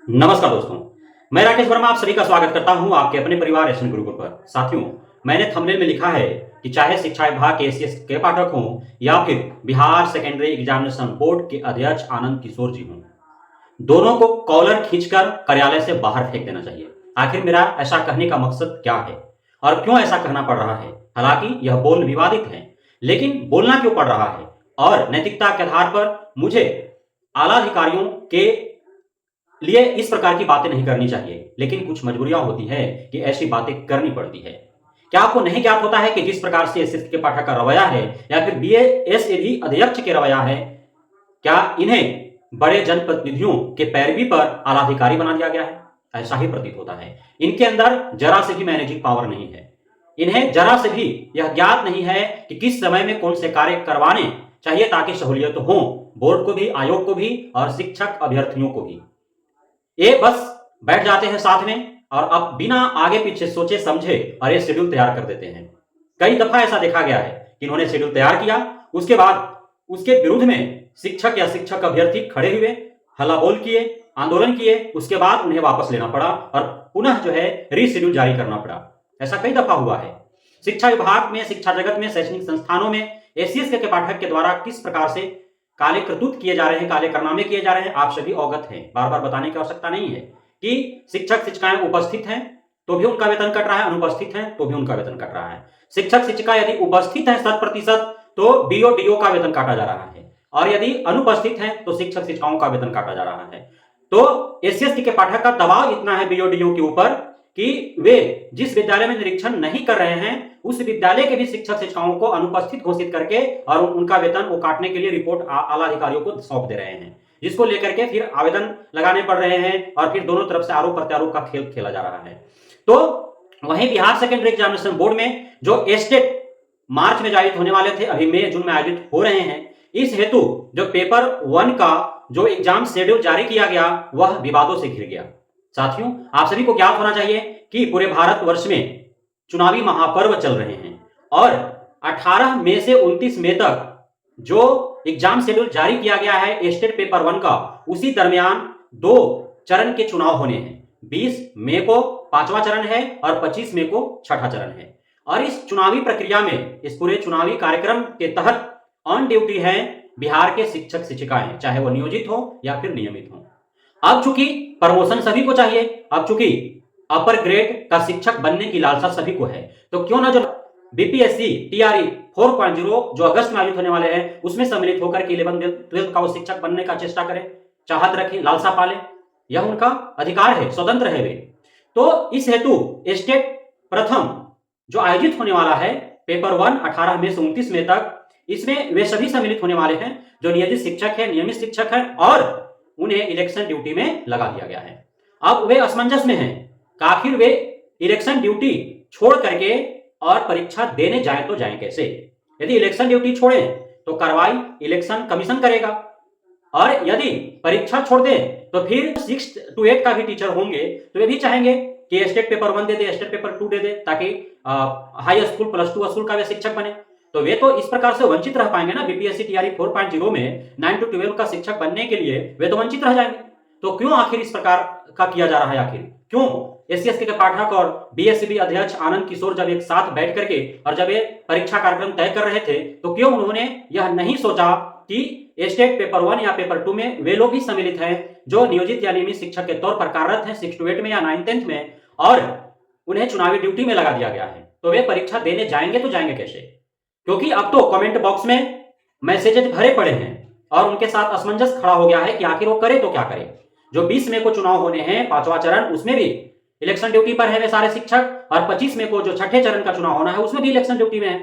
नमस्कार दोस्तों, मैं राकेश वर्मा आप सभी का स्वागत करता हूं आपके अपने परिवार एसएन गुरुकुल पर। साथियों, मैंने थंबनेल में लिखा है कि चाहे शिक्षा विभाग के एसीएस के पाठक हों या फिर बिहार सेकेंडरी एग्जामिनेशन बोर्ड के अध्यक्ष आनंद किशोर जी हों, दोनों को कॉलर खींचकर कार्यालय से बाहर फेंक देना चाहिए। आखिर मेरा ऐसा कहने का मकसद क्या है और क्यों ऐसा कहना पड़ रहा है? हालांकि यह बोल विवादित है, लेकिन बोलना क्यों पड़ रहा है? और नैतिकता के आधार पर मुझे आला अधिकारियों के लिए इस प्रकार की बातें नहीं करनी चाहिए, लेकिन कुछ मजबूरियां होती है कि ऐसी बातें करनी पड़ती है। क्या आपको नहीं ज्ञात होता है कि जिस प्रकार से एसएस के पाठक का रवैया है या फिर बीएसएबी अध्यक्ष के रवैया है, क्या इन्हें बड़े जनप्रतिनिधियों के पैरवी पर आलाधिकारी बना दिया गया है? ऐसा ही प्रतीत होता है। इनके अंदर जरा से भी मैनेजिंग पावर नहीं है। इन्हें जरा से भी यह ज्ञात नहीं है कि किस समय में कौन से कार्य करवाने चाहिए ताकि सहूलियत हो बोर्ड को भी, आयोग को भी और शिक्षक अभ्यर्थियों को भी। ये बस बैठ जाते हैं साथ में और अब बिना आगे पीछे सोचे समझे और ये शेड्यूल तैयार कर देते हैं। कई दफा ऐसा देखा गया है कि इन्होंने शेड्यूल तैयार किया, उसके बाद उसके विरुद्ध में शिक्षक या शिक्षक अभ्यर्थी खड़े हुए, हल्ला बोल किए, आंदोलन किए, उसके बाद उन्हें वापस लेना पड़ा और पुनः जो है रीशेड्यूल जारी करना पड़ा। ऐसा कई दफा हुआ है। शिक्षा विभाग में, शिक्षा जगत में, शैक्षणिक संस्थानों में एसीएस के पाठक के द्वारा किस प्रकार से काले करतूत किए जा रहे हैं, काले कारनामे किए जा रहे हैं, आप सभी अवगत हैं। बार बार बताने की आवश्यकता नहीं है कि शिक्षक शिक्षिकाएं उपस्थित हैं तो भी उनका वेतन कट रहा है, अनुपस्थित हैं तो भी उनका वेतन कट रहा है। शिक्षक शिक्षिका यदि उपस्थित है 100% तो बीओ डीओ का वेतन काटा जा रहा है, और यदि अनुपस्थित है तो शिक्षक शिक्षिकाओं का वेतन काटा जा रहा है। तो एससीएसटी के पाठक का दबाव इतना है बीओ डीओ के ऊपर कि वे जिस विद्यालय में निरीक्षण नहीं कर रहे हैं उस विद्यालय के भी शिक्षक शिक्षिकाओं को अनुपस्थित घोषित करके और उनका वेतन वो काटने के लिए रिपोर्ट आला अधिकारियों को सौंप दे रहे हैं, जिसको लेकर के फिर आवेदन लगाने पड़ रहे हैं और फिर दोनों तरफ से आरोप प्रत्यारोप का खेल खेला जा रहा है। तो वहीं बिहार सेकेंडरी एग्जामिनेशन बोर्ड में जो एस्टेट मार्च में आयोजित होने वाले थे, अभी मई जून में आयोजित हो रहे हैं। इस हेतु जो पेपर 1 का जो एग्जाम शेड्यूल जारी किया गया वह विवादों से घिर गया। साथियों, आप सभी को ज्ञात होना चाहिए कि पूरे भारतवर्ष में चुनावी महापर्व चल रहे हैं और 18 मई से 29 मई तक जो एग्जाम शेड्यूल जारी किया गया है स्टेट पेपर 1 का, उसी दरमियान 2 चरण के चुनाव होने हैं। 20 मई को 5वां चरण है और 25 मई को 6ठा चरण है। और इस चुनावी प्रक्रिया में, इस पूरे चुनावी कार्यक्रम के तहत ऑन ड्यूटी है बिहार के शिक्षक शिक्षिकाएं, चाहे वो नियोजित हो या फिर नियमित हो। अब चूंकि प्रमोशन सभी को चाहिए, अब चूंकि अपर ग्रेड का शिक्षक बनने की लालसा सभी को है, तो क्यों ना जो बीपीएससी टीआरई 4.0 जो अगस्त में आयोजित होने वाले हैं उसमें सम्मिलित होकर के 11th-12th का वो शिक्षक बनने का चेष्टा करें, चाहत रखें, लालसा पाले। यह उनका अधिकार है, स्वतंत्र है वे। तो इस हेतु स्टेट प्रथम जो आयोजित होने वाला है पेपर 1 18 मई से 29 मई तक, इसमें वे सभी सम्मिलित होने वाले हैं जो नियोजित शिक्षक है, नियमित शिक्षक है, और उन्हें इलेक्शन ड्यूटी में लगा दिया गया है। अब वे असमंजस में हैं कि आखिर वे इलेक्शन ड्यूटी छोड़ करके और परीक्षा देने जाए तो जाए कैसे। यदि इलेक्शन ड्यूटी छोड़े तो कार्रवाई इलेक्शन कमीशन करेगा, और यदि परीक्षा छोड़ दे तो फिर 6 to 8 का भी टीचर होंगे तो वे भी चाहेंगे कि स्टेट पेपर 1 दे दे, स्टेट पेपर 2 दे दे, ताकि हाई स्कूल प्लस 2 स्कूल का वे शिक्षक बने। तो वे तो इस प्रकार से वंचित रह पाएंगे ना। बीपीएससी टीआरई 4.0 में 9 to 12 का शिक्षक बनने के लिए वे तो वंचित रह जाएंगे। तो क्यों आखिर इस प्रकार का किया जा रहा है? आखिर क्यों एससीएसटी के पाठक और बीएसएबी अध्यक्ष आनंद किशोर जब एक साथ बैठ करके और जब ये परीक्षा कार्यक्रम तय कर रहे थे तो क्यों उन्होंने यह नहीं सोचा कि स्टेट पेपर 1 या पेपर 2 में वे लोग ही सम्मिलित हैं जो नियोजित या नियमित शिक्षक के तौर पर कार्यरत हैं 6 to 8 में या 9th-10th में, और उन्हें चुनावी ड्यूटी में लगा दिया गया है। तो वे परीक्षा देने जाएंगे तो जाएंगे कैसे? क्योंकि अब तो कमेंट बॉक्स में मैसेजेस भरे पड़े हैं और उनके साथ असमंजस खड़ा हो गया है कि आखिर वो करे तो क्या करे। जो 20 मई को चुनाव होने हैं 5वां चरण, उसमें भी इलेक्शन ड्यूटी पर है वे सारे शिक्षक, और 25 मई को जो 6ठे चरण का चुनाव होना है उसमें भी इलेक्शन ड्यूटी में है।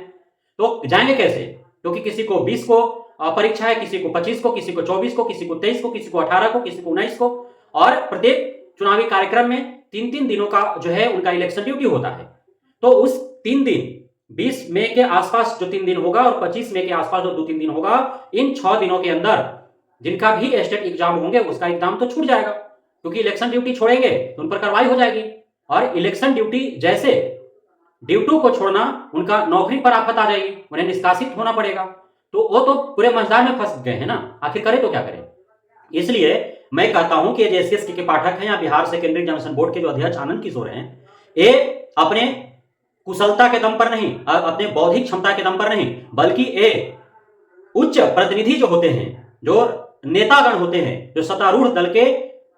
तो जाएंगे कैसे? क्योंकि किसी को 20 को परीक्षा है, किसी को 25 को, किसी को 24 को, किसी को 23 को, किसी को 18 को, किसी को 19 को, और प्रत्येक चुनावी कार्यक्रम में 3-3 दिनों का जो है उनका इलेक्शन ड्यूटी होता है। तो उस 3 दिन 20 मई के आसपास जो 3 दिन होगा और 25 मई के आसपास जो 2-3 दिन होगा, इन 6 दिनों के अंदर जिनका भी स्टेट एग्जाम होंगे उसका एग्जाम तो छूट जाएगा, क्योंकि इलेक्शन ड्यूटी छोड़ेंगे तो उन पर कार्रवाई हो जाएगी। और इलेक्शन ड्यूटी जैसे ड्यूटी को छोड़ना, उनका नौकरी पर आफत आ जाएगी, उन्हें निष्कासित होना पड़ेगा। तो वो तो पूरे मझधार में फंस गए हैं ना, आखिर करे तो क्या करें। इसलिए मैं कहता हूं कि ये एससीएस के पाठक हैं या बिहार सेकेंडरी एग्जामिनेशन बोर्ड के जो अध्यक्ष आनंद किशोर हैं, ये अपने कुशलता के दम पर नहीं, अपने बौद्धिक क्षमता के दम पर नहीं, बल्कि ये उच्च प्रतिनिधि जो होते हैं, जो नेतागण होते हैं, जो सत्तारूढ़ दल के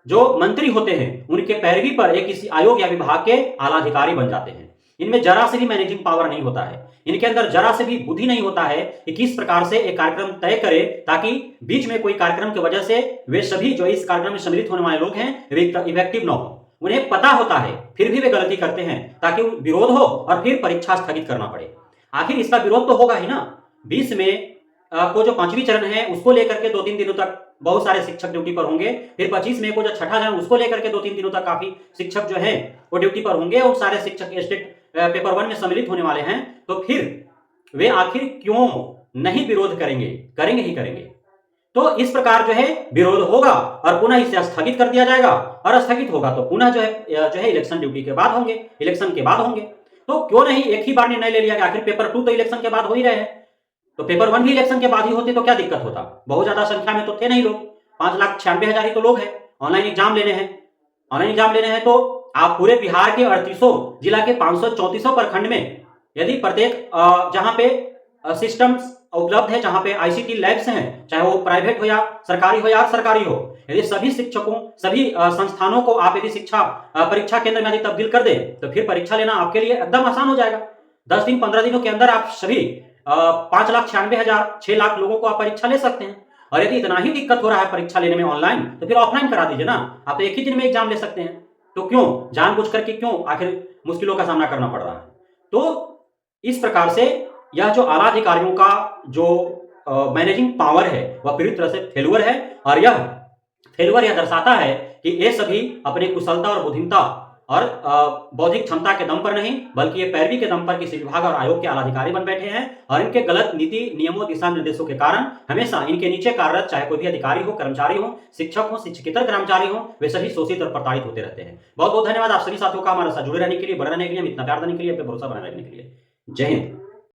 जो मंत्री होते हैं, उनके पैरवी पर एक किसी आयोग या विभाग के आला अधिकारी बन जाते हैं। इनमें जरा से भी मैनेजिंग पावर नहीं होता है, इनके अंदर जरा से भी बुद्धि नहीं होता है कि किस प्रकार से एक कार्यक्रम तय करे ताकि बीच में कोई कार्यक्रम की वजह से वे सभी जो इस कार्यक्रम में सम्मिलित होने वाले लोग हैं वे इफेक्टिव न हो। उन्हें पता होता है, फिर भी वे गलती करते हैं ताकि विरोध हो और फिर परीक्षा स्थगित करना पड़े। आखिर इसका विरोध तो होगा ही ना। 20 में को जो 5वीं चरण है उसको लेकर के 2-3 दिनों तक बहुत सारे शिक्षक ड्यूटी पर होंगे, फिर 25 मई को जो छठा चरण उसको लेकर के 2-3 दिनों तक काफी शिक्षक जो है वो ड्यूटी पर होंगे और सारे शिक्षक स्टेट पेपर 1 में सम्मिलित होने वाले हैं। तो फिर वे आखिर क्यों नहीं विरोध करेंगे? करेंगे ही करेंगे। तो इस प्रकार जो है विरोध होगा और पुनः इसे स्थगित कर दिया जाएगा, और स्थगित होगा तो पुनः जो है इलेक्शन ड्यूटी के बाद होंगे, इलेक्शन के बाद होंगे। तो क्यों नहीं एक ही बार निर्णय ले लिया कि आखिर पेपर 2 तो इलेक्शन के बाद हो ही रहे हैं, तो पेपर 1 भी इलेक्शन के बाद ही होते तो क्या दिक्कत होता? बहुत ज्यादा संख्या में तो थे नहीं लोग, 5,96,000 ही तो लोग हैं। ऑनलाइन एग्जाम लेने हैं तो आप पूरे बिहार के 38 जिला के 534 प्रखंड में यदि प्रत्येक जहां पे सिस्टम्स उपलब्ध है, जहां पे आईसीटी लैब्स हैं, चाहे वो प्राइवेट हो या सरकारी हो या सरकारी हो, यदि सभी शिक्षकों सभी संस्थानों को आप यदि शिक्षा परीक्षा केंद्र में यदि तब्दील कर दे तो फिर परीक्षा लेना आपके लिए एकदम आसान हो जाएगा। 10 दिन 15 दिनों के अंदर आप सभी 5,96,000 6 लाख लोगों को आप परीक्षा ले सकते हैं। और यदि इतना ही दिक्कत हो रहा है परीक्षा लेने में ऑनलाइन, तो फिर ऑफलाइन करा दीजिए ना, आप तो एक ही दिन में एग्जाम ले सकते हैं। तो क्यों जानबूझ करके क्यों आखिर मुश्किलों का सामना करना पड़ रहा है? तो इस प्रकार से यह जो आला अधिकारियों का जो मैनेजिंग पावर है वह पूरी तरह से फेलुअर है, और यह फेलुअर यह दर्शाता है कि ये सभी अपनी कुशलता और बुद्धिमत्ता और बौद्धिक क्षमता के दम पर नहीं, बल्कि ये पैरवी के दम पर किसी विभाग और आयोग के आला अधिकारी बन बैठे हैं, और इनके गलत नीति नियमों दिशा निर्देशों के कारण हमेशा इनके नीचे कार्यरत चाहे कोई भी अधिकारी हो, कर्मचारी हो, शिक्षक हो, शिक्षकेतर कर्मचारी हो, वे सभी शोषित और प्रताड़ित होते रहते हैं। बहुत बहुत धन्यवाद आप सभी साथियों का हमारे साथ जुड़े रहने के लिए, बने रहने के लिए, इतना प्यार देने के लिए, अपने भरोसा बनाए रखने के लिए। जय हिंद।